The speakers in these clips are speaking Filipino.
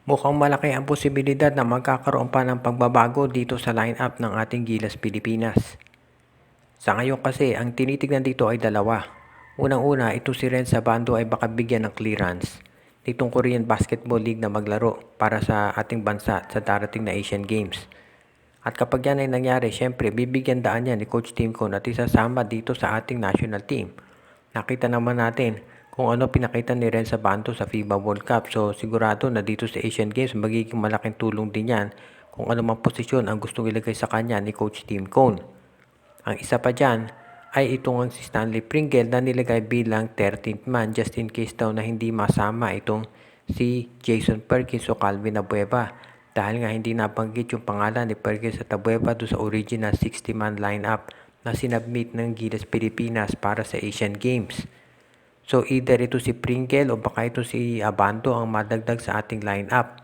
Mukhang malaki ang posibilidad na magkakaroon pa ng pagbabago dito sa lineup ng ating Gilas Pilipinas. Sa ngayon kasi, ang tinitignan dito ay dalawa. Unang-una, ito si Renz Abando ay baka bigyan ng clearance nitong Korean Basketball League na maglaro para sa ating bansa sa darating na Asian Games. At kapag yan ay nangyari, syempre bibigyan daan yan ni Coach Tim Cone at isasama dito sa ating national team. Nakita naman natin kung ano pinakita ni Renz Abando sa FIBA World Cup. So sigurado na dito sa Asian Games magiging malaking tulong din yan kung ano mang posisyon ang gustong ilagay sa kanya ni Coach Tim Cone. Ang isa pa dyan ay itong si Stanley Pringle na nilagay bilang 13th man just in case daw na hindi masama itong si Jason Perkins o Calvin Abueva. Dahil nga hindi nabanggit yung pangalan ni Perkins at Abueva doon sa original 60-man lineup na sinubmit ng Gilas Pilipinas para sa Asian Games. So either ito si Pringle o baka ito si Abando ang madagdag sa ating lineup.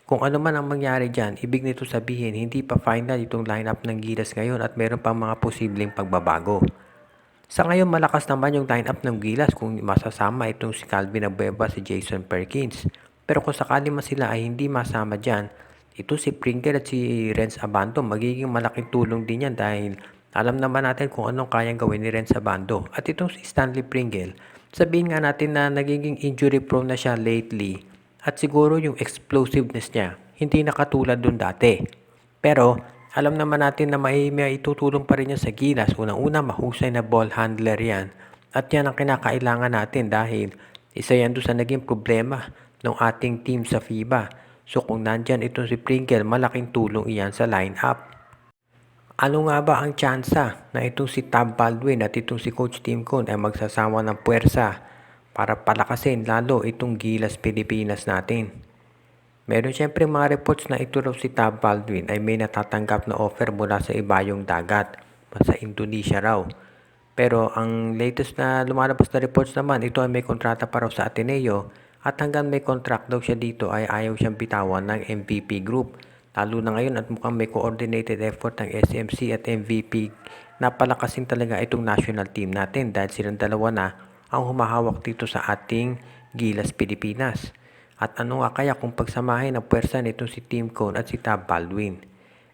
Kung ano man ang mangyari dyan, ibig nito sabihin hindi pa final itong lineup ng Gilas ngayon at meron pang mga posibleng pagbabago. Sa ngayon malakas naman yung lineup ng Gilas kung masasama itong si Calvin Abueva, si Jason Perkins. Pero kung sakali man sila ay hindi masama dyan, ito si Pringle at si Renz Abando magiging malaking tulong din yan dahil alam naman natin kung anong kayang gawin ni Renz Abando. At itong si Stanley Pringle, sabihin nga natin na nagiging injury prone na siya lately at siguro yung explosiveness niya hindi nakatulad dun dati. Pero alam naman natin na may itutulong pa rin niya sa Gilas. Unang-una, mahusay na ball handler yan. At yan ang kinakailangan natin dahil isa yan doon sa naging problema ng ating team sa FIBA. So kung nandyan itong si Pringle, malaking tulong iyan sa lineup. Ano nga ba ang tsansa na itong si Tab Baldwin at itong si Coach Tim Cone ay magsasama ng puwersa para palakasin lalo itong Gilas Pilipinas natin? Meron siyempre mga reports na ito raw si Tab Baldwin ay may natatanggap na offer mula sa ibayong dagat, sa Indonesia raw. Pero ang latest na lumalabas na reports naman, ito ay may kontrata pa raw sa Ateneo at hanggang may contract daw siya dito ay ayaw siyang bitawan ng MVP Group. Lalo na ngayon at mukhang may coordinated effort ng SMC at MVP na palakasin talaga itong national team natin dahil silang dalawa na ang humahawak dito sa ating Gilas Pilipinas. At ano nga kaya kung pagsamahin ang puwersa nitong si Tim Cone at si Tab Baldwin?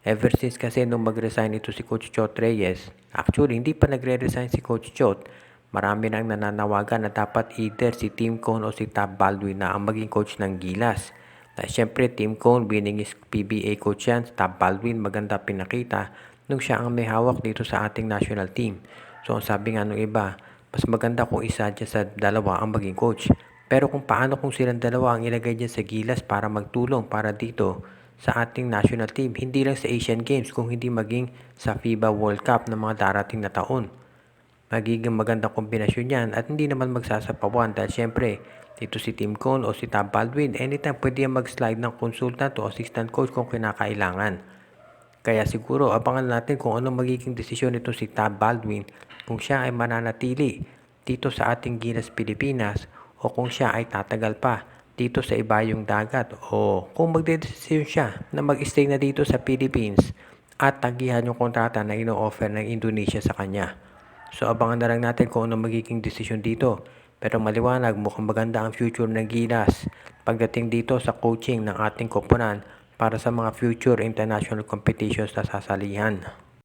Ever since kasi nung mag-resign ito si Coach Chot Reyes, actually hindi pa nagre-resign si Coach Chot, marami nang nananawagan na dapat either si Tim Cone o si Tab Baldwin na ang maging coach ng Gilas. Dahil syempre Tim Cone winning is PBA coach yan, Tab Baldwin maganda pinakita nung siya ang may hawak dito sa ating national team. So ang sabi nga nung iba, mas maganda kung isa dyan sa dalawa ang maging coach. Pero kung paano kung silang dalawa ang ilagay dyan sa Gilas para magtulong para dito sa ating national team, hindi lang sa Asian Games kung hindi maging sa FIBA World Cup na mga darating na taon. Magiging magandang kombinasyon yan at hindi naman magsasapawan dahil syempre dito si Tim Cone o si Tab Baldwin anytime pwede mag-slide ng consultant o assistant coach kung kinakailangan. Kaya siguro abangan natin kung ano magiging desisyon nito si Tab Baldwin kung siya ay mananatili dito sa ating Gilas Pilipinas o kung siya ay tatagal pa dito sa ibayong dagat o kung magdedesisyon siya na mag-stay na dito sa Philippines at tagihan yung kontrata na ino-offer ng Indonesia sa kanya. So abangan na lang natin kung ano magiging desisyon dito. Pero maliwanag mukhang maganda ang future ng Gilas pagdating dito sa coaching ng ating koponan para sa mga future international competitions na sasalihan.